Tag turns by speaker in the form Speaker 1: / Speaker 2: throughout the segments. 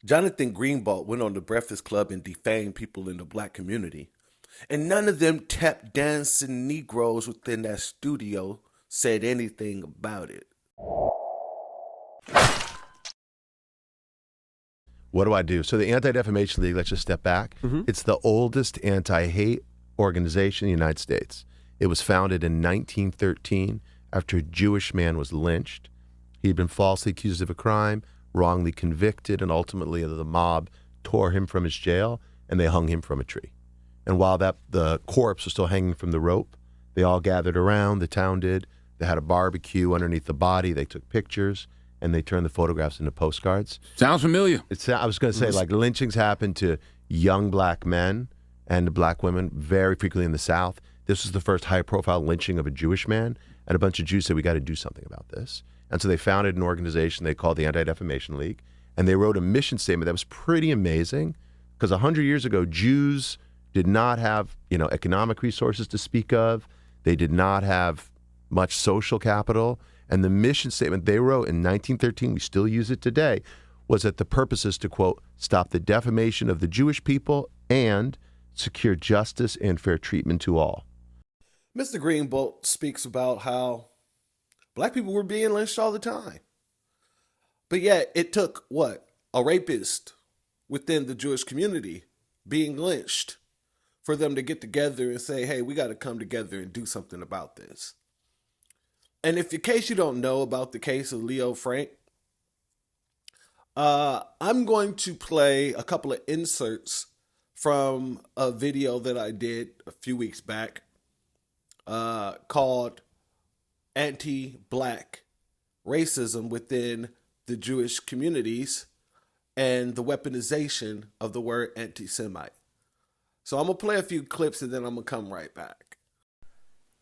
Speaker 1: Jonathan Greenblatt went on the Breakfast Club and defamed people in the black community. And none of them tap dancing Negroes within that studio said anything about it.
Speaker 2: What do I do? So the Anti-Defamation League, let's just step back. It's the oldest anti-hate organization in the United States. It was founded in 1913 after a Jewish man was lynched. He had been falsely accused of a crime, wrongly convicted, and ultimately the mob tore him from his jail and they hung him from a tree. And while the corpse was still hanging from the rope, they all gathered around, the town did. They had a barbecue underneath the body. They took pictures, and they turned the photographs into postcards.
Speaker 3: Sounds familiar.
Speaker 2: I was going to say, like, lynchings happen to young black men and black women very frequently in the South. This was the first high-profile lynching of a Jewish man, and a bunch of Jews said, we got to do something about this. And so they founded an organization they called the Anti-Defamation League, and they wrote a mission statement that was pretty amazing, because 100 years ago, Jews did not have, economic resources to speak of. They did not have much social capital. And the mission statement they wrote in 1913, we still use it today, was that the purpose is to, quote, stop the defamation of the Jewish people and secure justice and fair treatment to all.
Speaker 1: Mr. Greenblatt speaks about how black people were being lynched all the time. But yet it took, a rapist within the Jewish community being lynched for them to get together and say, hey, we got to come together and do something about this. And if in case you don't know about the case of Leo Frank, I'm going to play a couple of inserts from a video that I did a few weeks back called Anti-Black Racism Within the Jewish Communities and the Weaponization of the Word Anti-Semite. So I'm going to play a few clips and then I'm going to come right back.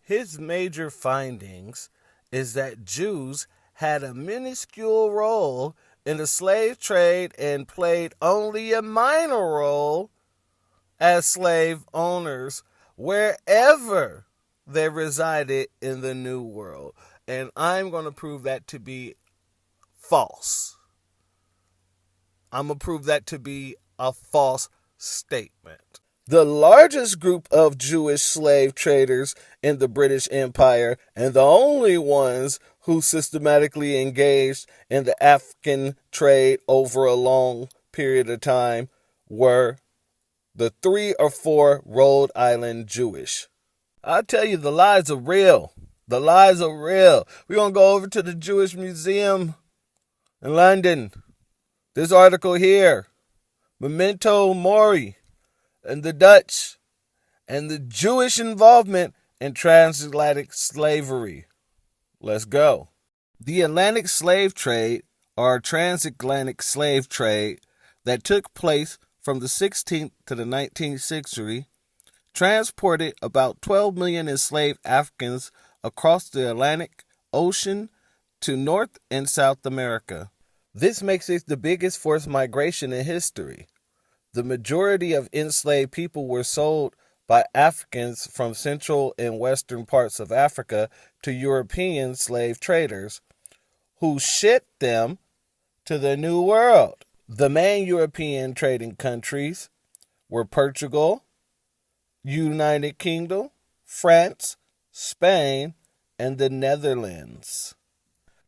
Speaker 4: His major findings is that Jews had a minuscule role in the slave trade and played only a minor role as slave owners wherever they resided in the New World. And I'm going to prove that to be false. I'm going to prove that to be a false statement. The largest group of Jewish slave traders in the British Empire, and the only ones who systematically engaged in the African trade over a long period of time, were the 3 or 4 Rhode Island Jewish. I tell you, the lies are real. The lies are real. We're going to go over to the Jewish Museum in London. This article here, Memento Mori, and the Dutch, and the Jewish involvement in transatlantic slavery. Let's go. The Atlantic slave trade, or transatlantic slave trade, that took place from the 16th to the 19th century, transported about 12 million enslaved Africans across the Atlantic Ocean to North and South America. This makes it the biggest forced migration in history. The majority of enslaved people were sold by Africans from central and western parts of Africa to European slave traders, who shipped them to the New World. The main European trading countries were Portugal, United Kingdom, France, Spain, and the Netherlands.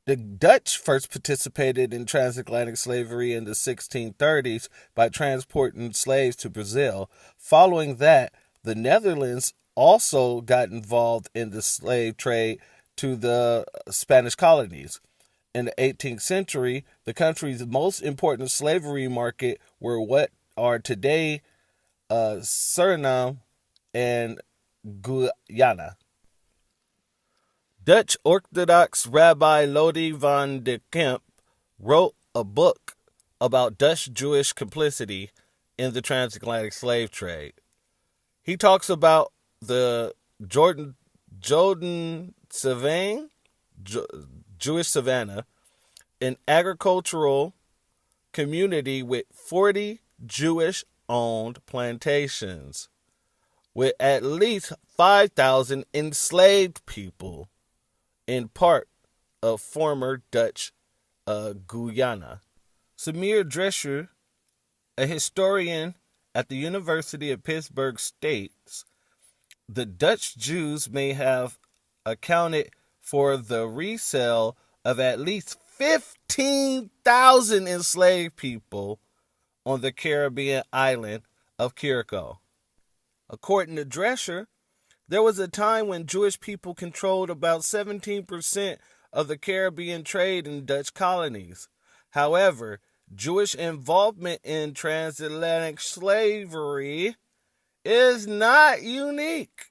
Speaker 4: The Dutch first participated in transatlantic slavery in the 1630s by transporting slaves to Brazil. Following that, the Netherlands also got involved in the slave trade to the Spanish colonies. In the 18th century, the country's most important slavery market were what are today Suriname and Guyana. Dutch Orthodox Rabbi Lodi van de Kemp wrote a book about Dutch-Jewish complicity in the transatlantic slave trade. He talks about the Jordan Savannah, Jewish Savannah, an agricultural community with 40 Jewish-owned plantations, with at least 5,000 enslaved people in part of former Dutch Guyana. Samir Drescher A historian at the University of Pittsburgh states the Dutch Jews may have accounted for the resale of at least 15,000 enslaved people on the Caribbean island of Curacao. According to Drescher, there was a time when Jewish people controlled about 17% of the Caribbean trade in Dutch colonies. However, Jewish involvement in transatlantic slavery is not unique,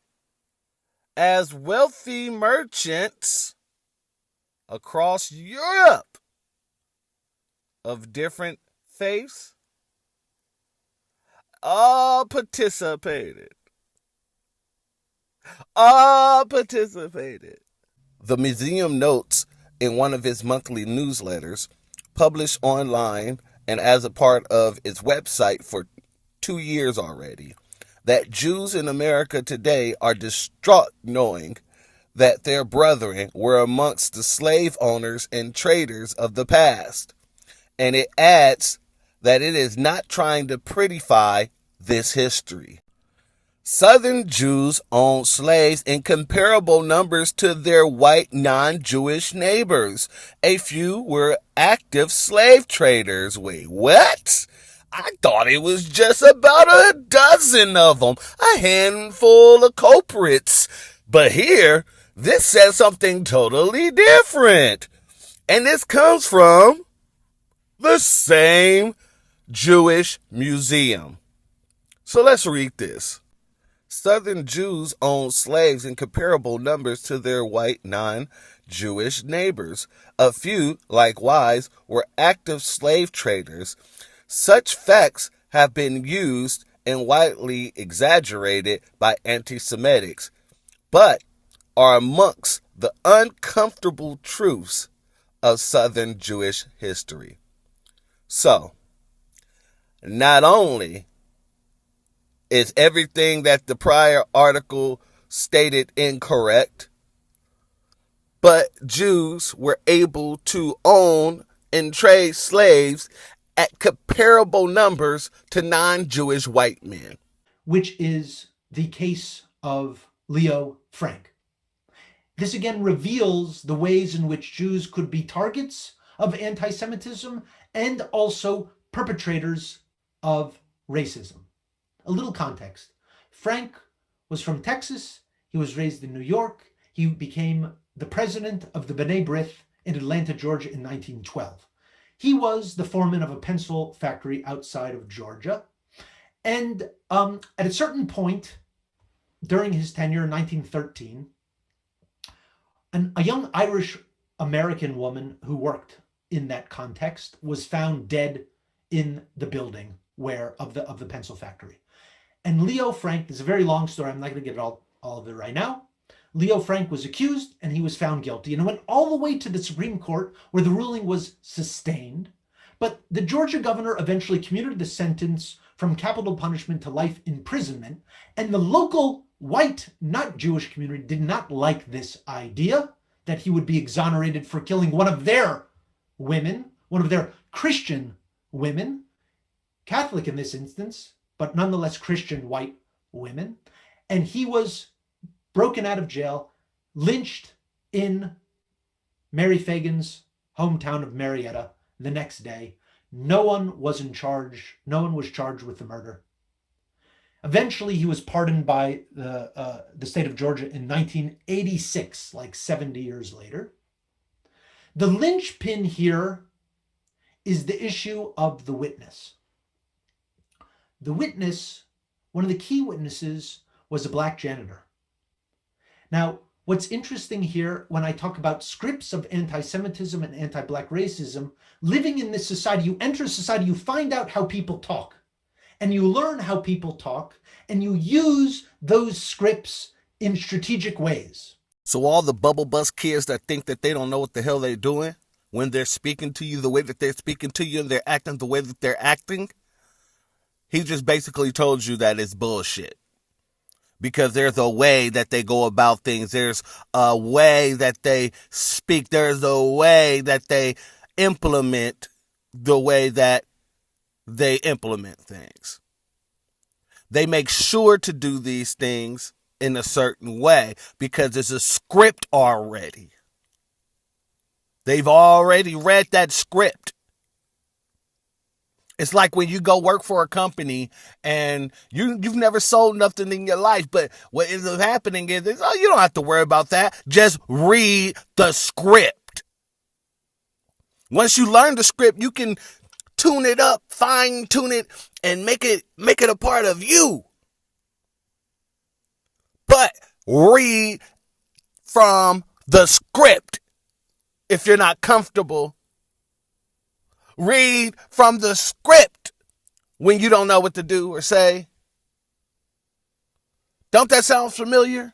Speaker 4: as wealthy merchants across Europe of different faiths all participated. The museum notes in one of its monthly newsletters, published online and as a part of its website for 2 years already, that Jews in America today are distraught knowing that their brethren were amongst the slave owners and traders of the past. And it adds that it is not trying to prettify this history. Southern Jews owned slaves in comparable numbers to their white non-Jewish neighbors. A few were active slave traders. Wait, what? I thought it was just about a dozen of them, a handful of culprits. But here, this says something totally different. And this comes from the same Jewish museum. So let's read this. Southern Jews owned slaves in comparable numbers to their white non-Jewish neighbors. A few, likewise, were active slave traders. Such facts have been used and widely exaggerated by anti-Semitics, but are amongst the uncomfortable truths of Southern Jewish history. So, not only is everything that the prior article stated incorrect, but Jews were able to own and trade slaves at comparable numbers to non-Jewish white men.
Speaker 3: Which is the case of Leo Frank. This again reveals the ways in which Jews could be targets of anti-Semitism and also perpetrators of racism. A little context. Frank was from Texas. He was raised in New York. He became the president of the B'nai B'rith in Atlanta, Georgia in 1912. He was the foreman of a pencil factory outside of Georgia. And at a certain point during his tenure in 1913, a young Irish American woman who worked in that context was found dead in the building of the pencil factory. And Leo Frank, this is a very long story, I'm not going to get all of it right now. Leo Frank was accused and he was found guilty. And it went all the way to the Supreme Court where the ruling was sustained. But the Georgia governor eventually commuted the sentence from capital punishment to life imprisonment. And the local white, not Jewish community did not like this idea that he would be exonerated for killing one of their women, one of their Christian women, Catholic in this instance, but nonetheless Christian white women. And he was broken out of jail, lynched in Mary Fagan's hometown of Marietta the next day. No one was charged with the murder. Eventually, he was pardoned by the state of Georgia in 1986, like 70 years later. The linchpin here is the issue of the witness. The witness, one of the key witnesses, was a black janitor. Now, what's interesting here, when I talk about scripts of anti-Semitism and anti-black racism, living in this society, you enter society, you find out how people talk, and you learn how people talk, and you use those scripts in strategic ways.
Speaker 4: So all the bubble bust kids that think that they don't know what the hell they're doing when they're speaking to you the way that they're speaking to you and they're acting the way that they're acting, he just basically told you that it's bullshit. Because there's a way that they go about things. There's a way that they speak. There's a way that they implement the way that they implement things. They make sure to do these things in a certain way because there's a script already. They've already read that script. It's like when you go work for a company and you've never sold nothing in your life, but what ends up happening is, oh, you don't have to worry about that. Just read the script. Once you learn the script, you can tune it up, fine tune it, and make it a part of you. But read from the script if you're not comfortable. Read from the script when you don't know what to do or say. Don't that sound familiar?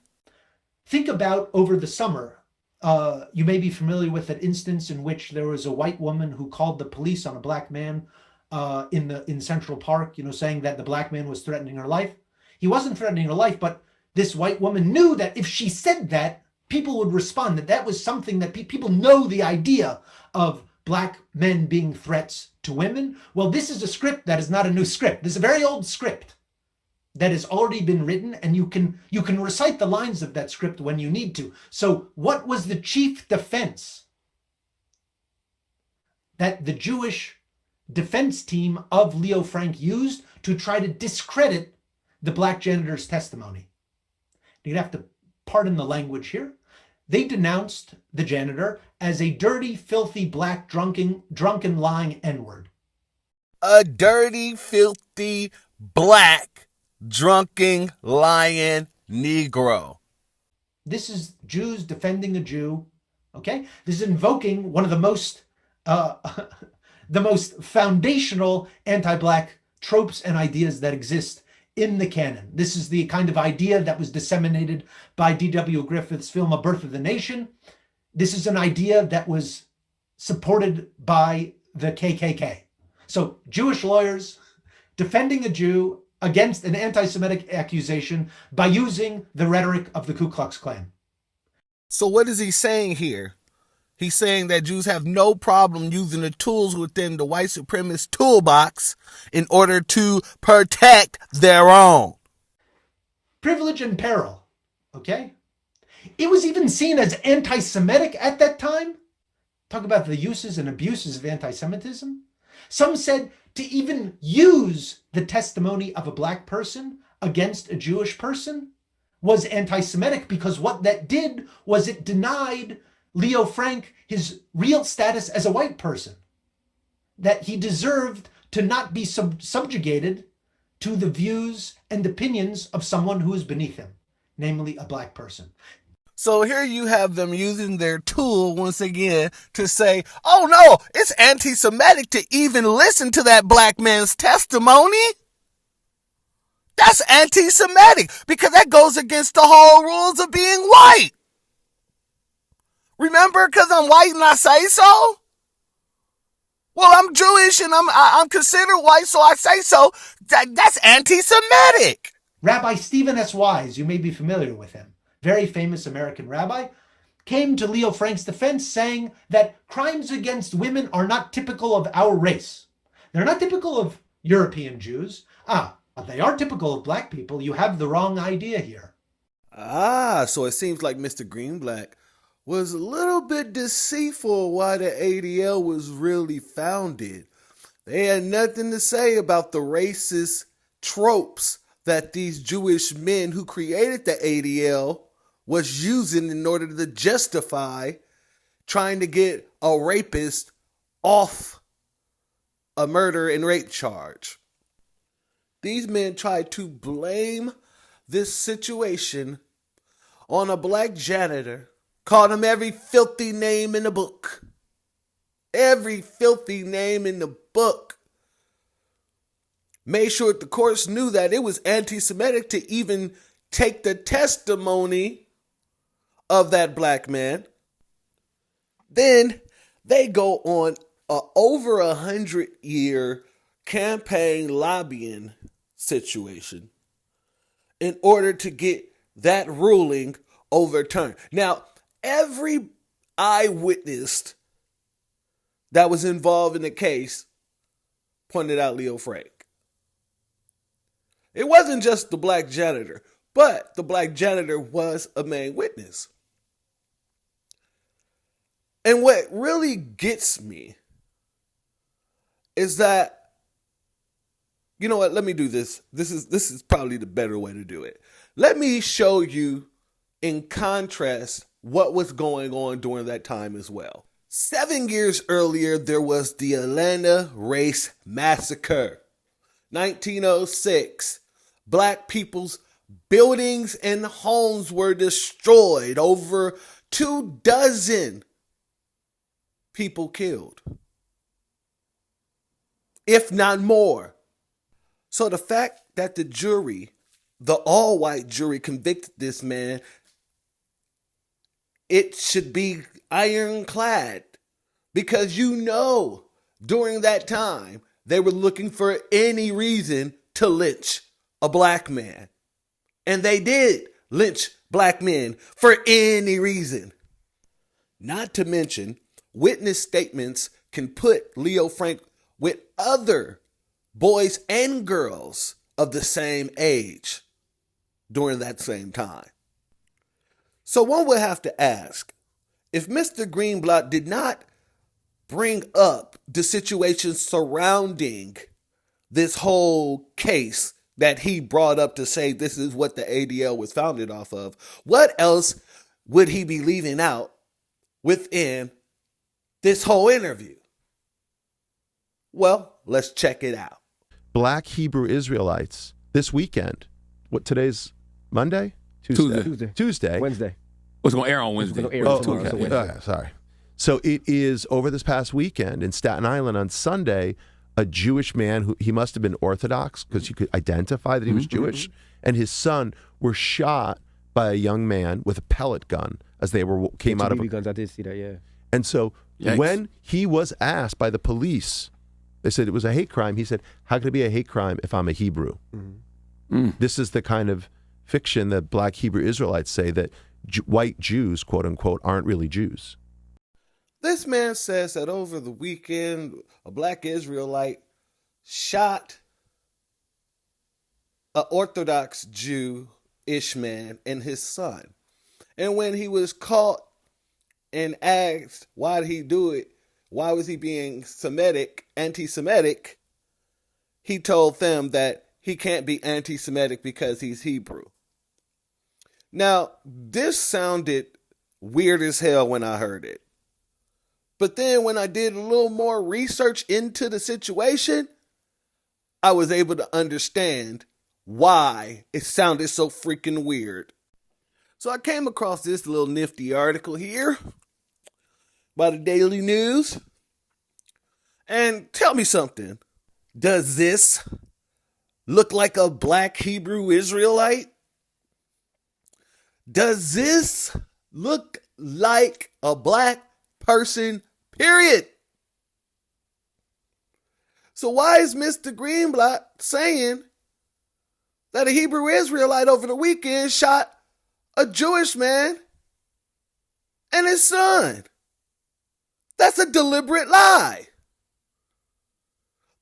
Speaker 3: Think about over the summer. You may be familiar with an instance in which there was a white woman who called the police on a black man in Central Park, saying that the black man was threatening her life. He wasn't threatening her life, but this white woman knew that if she said that, people would respond, that was something that people know the idea of black men being threats to women. Well, this is a script that is not a new script. This is a very old script that has already been written, and you can recite the lines of that script when you need to. So what was the chief defense that the Jewish defense team of Leo Frank used to try to discredit the black janitor's testimony? You'd have to pardon the language here. They denounced the janitor as a dirty, filthy, black, drunken, lying N-word.
Speaker 4: A dirty, filthy, black, drunken, lying Negro.
Speaker 3: This is Jews defending a Jew, okay? This is invoking one of the most foundational anti-black tropes and ideas that exist in the canon. This is the kind of idea that was disseminated by D.W. Griffith's film A Birth of the Nation. This is an idea that was supported by the KKK. So Jewish lawyers defending a Jew against an anti-Semitic accusation by using the rhetoric of the Ku Klux Klan.
Speaker 4: So what is he saying here? He's saying that Jews have no problem using the tools within the white supremacist toolbox in order to protect their own.
Speaker 3: Privilege and peril, okay? It was even seen as anti-Semitic at that time. Talk about the uses and abuses of anti-Semitism. Some said to even use the testimony of a black person against a Jewish person was anti-Semitic, because what that did was it denied Leo Frank his real status as a white person, that he deserved to not be subjugated to the views and opinions of someone who is beneath him, namely a black person.
Speaker 4: So here you have them using their tool once again to say, oh no, it's anti-Semitic to even listen to that black man's testimony. That's anti-Semitic because that goes against the whole rules of being white. Remember, because I'm white and I say so? Well, I'm Jewish and I'm considered white, so I say so. That's anti-Semitic.
Speaker 3: Rabbi Stephen S. Wise, you may be familiar with him, very famous American rabbi, came to Leo Frank's defense saying that crimes against women are not typical of our race. They're not typical of European Jews. But they are typical of black people. You have the wrong idea here.
Speaker 1: So it seems like Mr. Greenblatt was a little bit deceitful why the ADL was really founded. They had nothing to say about the racist tropes that these Jewish men who created the ADL was using in order to justify trying to get a rapist off a murder and rape charge. These men tried to blame this situation on a black janitor, called him every filthy name in the book. Every filthy name in the book. Made sure the courts knew that it was anti-Semitic to even take the testimony of that black man. Then they go on a over 100-year campaign lobbying situation in order to get that ruling overturned. Now, every eyewitness that was involved in the case pointed out Leo Frank. It wasn't just the black janitor, but the black janitor was a main witness. And what really gets me is that, you know what, let me do this. This is probably the better way to do it. Let me show you in contrast what was going on during that time as well. 7 years earlier, there was the Atlanta Race Massacre. 1906, black people's buildings and homes were destroyed. Over 24 people killed, if not more. So the fact that the jury, the all-white jury, convicted this man, it should be ironclad, because during that time, they were looking for any reason to lynch a black man. And they did lynch black men for any reason. Not to mention, witness statements can put Leo Frank with other boys and girls of the same age during that same time. So one would have to ask, if Mr. Greenblatt did not bring up the situation surrounding this whole case that he brought up to say this is what the ADL was founded off of, what else would he be leaving out within this whole interview? Well, let's check it out.
Speaker 2: Black Hebrew Israelites this weekend. What, today's Monday? Tuesday.
Speaker 5: Wednesday.
Speaker 6: It's going to air on Wednesday.
Speaker 2: Sorry. So it is over this past weekend in Staten Island on Sunday, a Jewish man who he must have been Orthodox because you could identify that he was Jewish, and his son were shot by a young man with a pellet gun as they came out of
Speaker 5: BB guns. I did see that, yeah.
Speaker 2: And so
Speaker 6: Yikes.
Speaker 2: when he was asked by the police, they said it was a hate crime. He said, how could it be a hate crime if I'm a Hebrew? This is the kind of fiction that black Hebrew Israelites say, that white Jews, quote unquote, aren't really Jews.
Speaker 1: This man says that over the weekend, a black Israelite shot an Orthodox Jew-ish man and his son. And when he was caught and asked why did he do it, why was he being anti-Semitic, he told them that he can't be anti-Semitic because he's Hebrew. Now, this sounded weird as hell when I heard it. But then when I did a little more research into the situation, I was able to understand why it sounded so freaking weird. So I came across this little nifty article here by the Daily News. And tell me something. Does this look like a black Hebrew Israelite? Does this look like a black person, period? So why is Mr. Greenblatt saying that a Hebrew Israelite over the weekend shot a Jewish man and his son? That's a deliberate lie.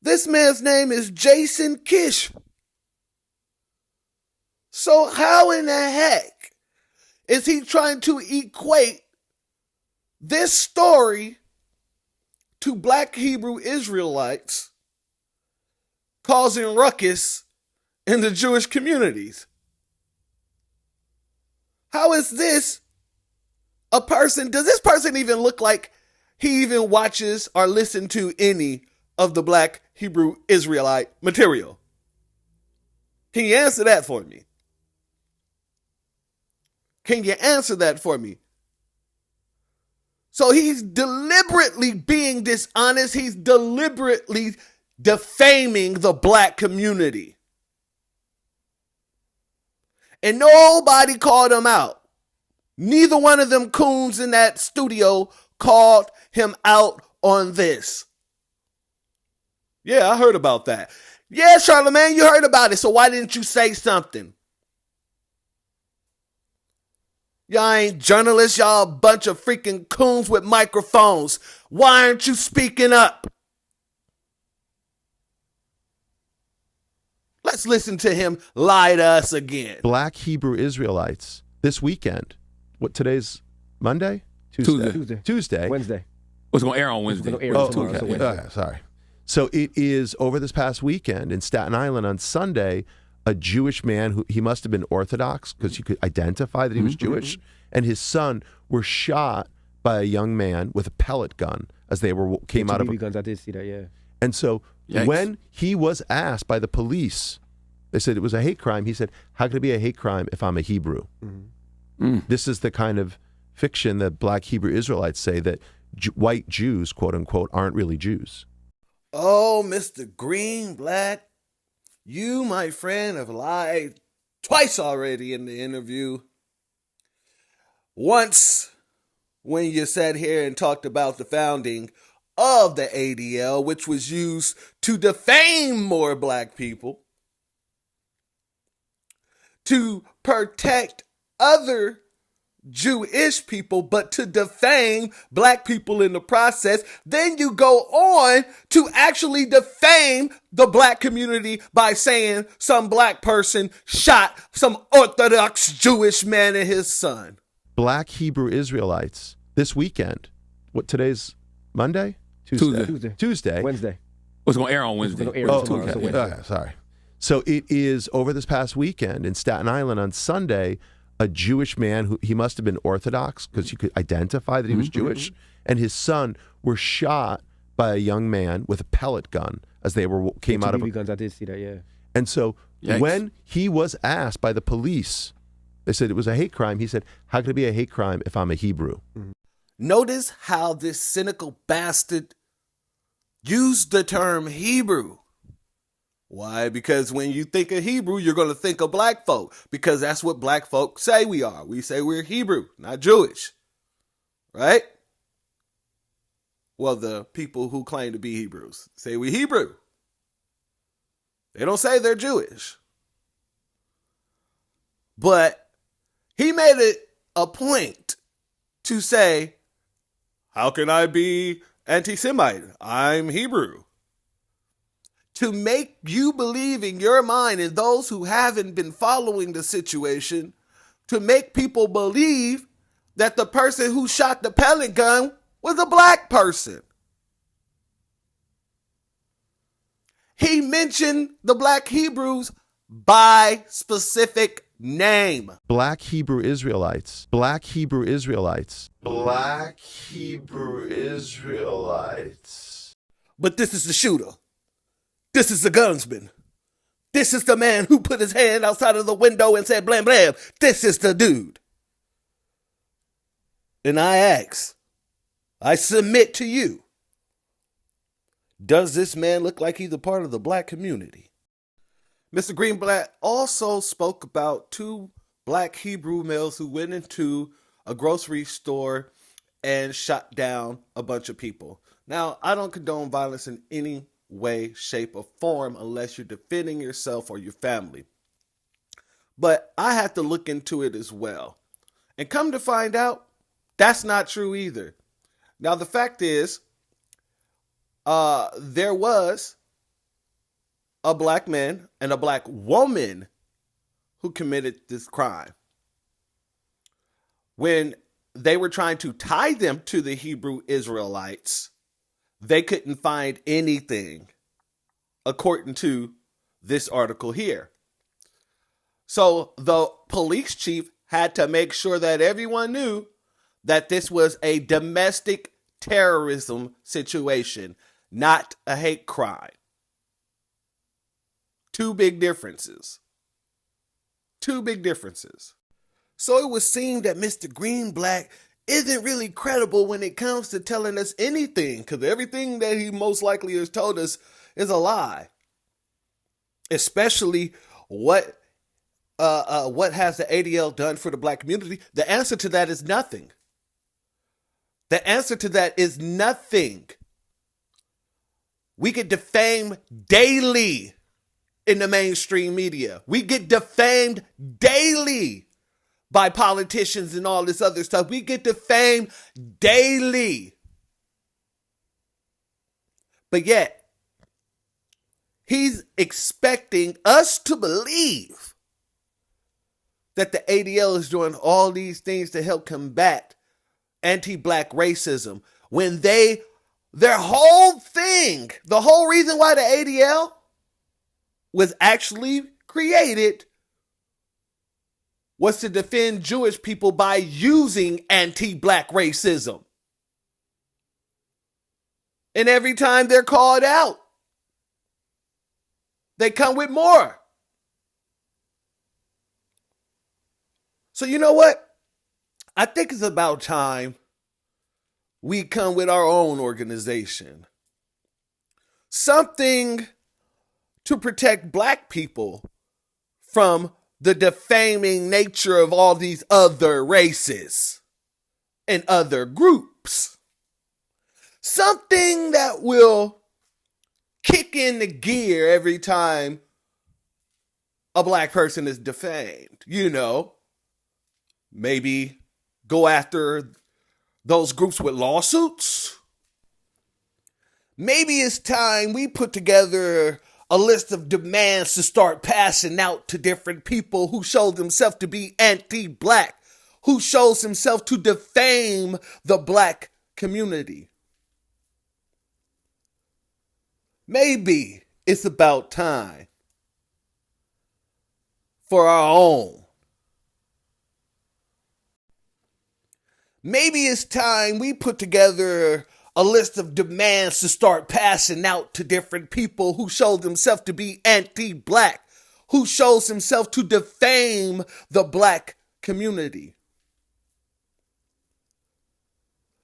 Speaker 1: This man's name is Jason Kish. So how in the heck is he trying to equate this story to black Hebrew Israelites causing ruckus in the Jewish communities? How is this a person? Does this person even look like he even watches or listen to any of the black Hebrew Israelite material? Can you answer that for me? Can you answer that for me? So he's deliberately being dishonest. He's deliberately defaming the black community. And nobody called him out. Neither one of them coons in that studio called him out on this. Yeah, I heard about that. Yeah, Charlamagne, you heard about it. So why didn't you say something? Y'all ain't journalists. Y'all a bunch of freaking coons with microphones. Why aren't you speaking up? Let's listen to him lie to us again.
Speaker 2: Black Hebrew Israelites this weekend. What, today's Monday? Tuesday.
Speaker 5: Wednesday.
Speaker 6: It's going to air on Wednesday.
Speaker 5: It's gonna air tomorrow, so Wednesday.
Speaker 2: Okay, sorry. So it is over this past weekend in Staten Island on Sunday, a Jewish man who he must have been Orthodox because you could identify that he was Jewish, and his son were shot by a young man with a pellet gun as they came out of
Speaker 5: BB guns. I did see that. Yeah.
Speaker 2: And so
Speaker 6: Yikes.
Speaker 2: when he was asked by the police, they said it was a hate crime. He said, "How could it be a hate crime if I'm a Hebrew?" This is the kind of fiction that Black Hebrew Israelites say that white Jews, quote unquote, aren't really Jews.
Speaker 1: Oh, Mr. Greenblatt, you, my friend, have lied twice already in the interview. Once when you sat here and talked about the founding of the ADL, which was used to defame more black people, to protect other Jewish people, but to defame black people in the process. Then you go on to actually defame the black community by saying some black person shot some Orthodox Jewish man and his son.
Speaker 2: Black Hebrew Israelites this weekend. What, today's Monday? Tuesday.
Speaker 5: Wednesday.
Speaker 6: It's going to air on Wednesday.
Speaker 5: It's gonna air tomorrow, so Wednesday.
Speaker 2: Okay, sorry. So it is over this past weekend in Staten Island on Sunday, a Jewish man who he must have been Orthodox because you could identify that he was Jewish, and his son were shot by a young man with a pellet gun as they came out of
Speaker 5: BB guns. I did see that. Yeah.
Speaker 2: And so
Speaker 6: Yikes.
Speaker 2: when he was asked by the police, they said it was a hate crime. He said, "How could it be a hate crime if I'm a Hebrew?"
Speaker 1: Notice how this cynical bastard used the term Hebrew. Why? Because when you think of Hebrew, you're going to think of black folk, because that's what black folk say we are. We say we're Hebrew, not Jewish. Right? Well, the people who claim to be Hebrews say we Hebrew. They don't say they're Jewish. But he made it a point to say, how can I be anti-Semite? I'm Hebrew. To make you believe in your mind, and those who haven't been following the situation, to make people believe that the person who shot the pellet gun was a black person. He mentioned the black Hebrews by specific name.
Speaker 2: Black Hebrew Israelites. Black Hebrew Israelites. Black Hebrew Israelites.
Speaker 1: But this is the shooter. This is the gunsman. This is the man who put his hand outside of the window and said, blam, blam. This is the dude. And I ask, I submit to you, does this man look like he's a part of the black community? Mr. Greenblatt also spoke about two black Hebrew males who went into a grocery store and shot down a bunch of people. Now, I don't condone violence in any way, shape, or form unless you're defending yourself or your family. But I had to look into it as well. And come to find out, that's not true either. Now, the fact is, there was a black man and a black woman who committed this crime. When they were trying to tie them to the Hebrew Israelites, they couldn't find anything, according to this article here. So the police chief had to make sure that everyone knew that this was a domestic terrorism situation, not a hate crime. Two big differences. Two big differences. So it would seem that Mr. Greenblatt isn't really credible when it comes to telling us anything, because everything that he most likely has told us is a lie. Especially what has the ADL done for the black community? The answer to that is nothing. The answer to that is nothing. We get defamed daily in the mainstream media. We get defamed daily by politicians and all this other stuff. We get defamed daily. But yet, He's expecting us to believe that the ADL is doing all these things to help combat anti-black racism when their whole thing, the whole reason why the ADL was actually created was to defend Jewish people by using anti-black racism. And every time they're called out, they come with more. So you know what? I think it's about time we come with our own organization. Something to protect black people from the defaming nature of all these other races and other groups. Something that will kick in the gear every time a black person is defamed. You know, maybe go after those groups with lawsuits. Maybe it's time we put together a list of demands to start passing out to different people who show themselves to be anti-black, who shows himself to defame the black community. Maybe it's about time for our own. Maybe it's time we put together a list of demands to start passing out to different people who show themselves to be anti-black, who shows himself to defame the black community.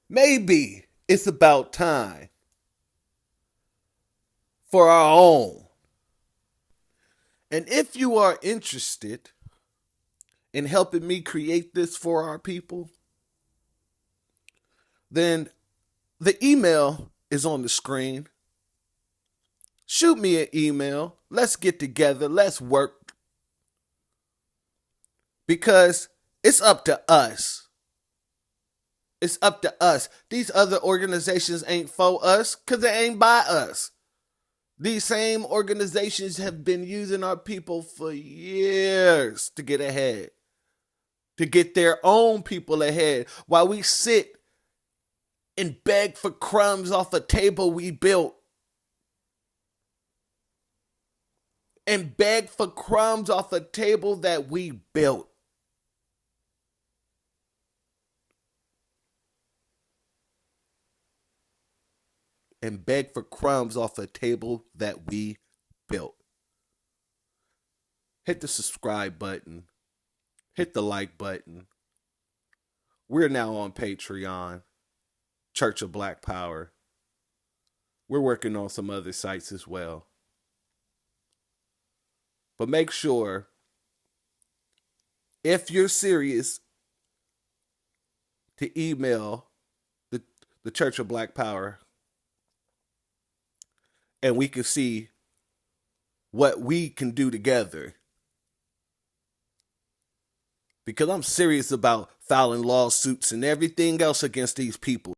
Speaker 1: Maybe it's about time for our own. And if you are interested in helping me create this for our people, then the email is on the screen. Shoot me an email. Let's get together. Let's work. Because it's up to us. It's up to us. These other organizations ain't for us because they ain't by us. These same organizations have been using our people for years to get ahead, to get their own people ahead, while we sit and beg for crumbs off a table we built. And beg for crumbs off a table that we built. And beg for crumbs off a table that we built. Hit the subscribe button. Hit the like button. We're now on Patreon. Church of Black Power. We're working on some other sites as well. But make sure, if you're serious, to email the Church of Black Power, and we can see what we can do together. Because I'm serious about filing lawsuits and everything else against these people.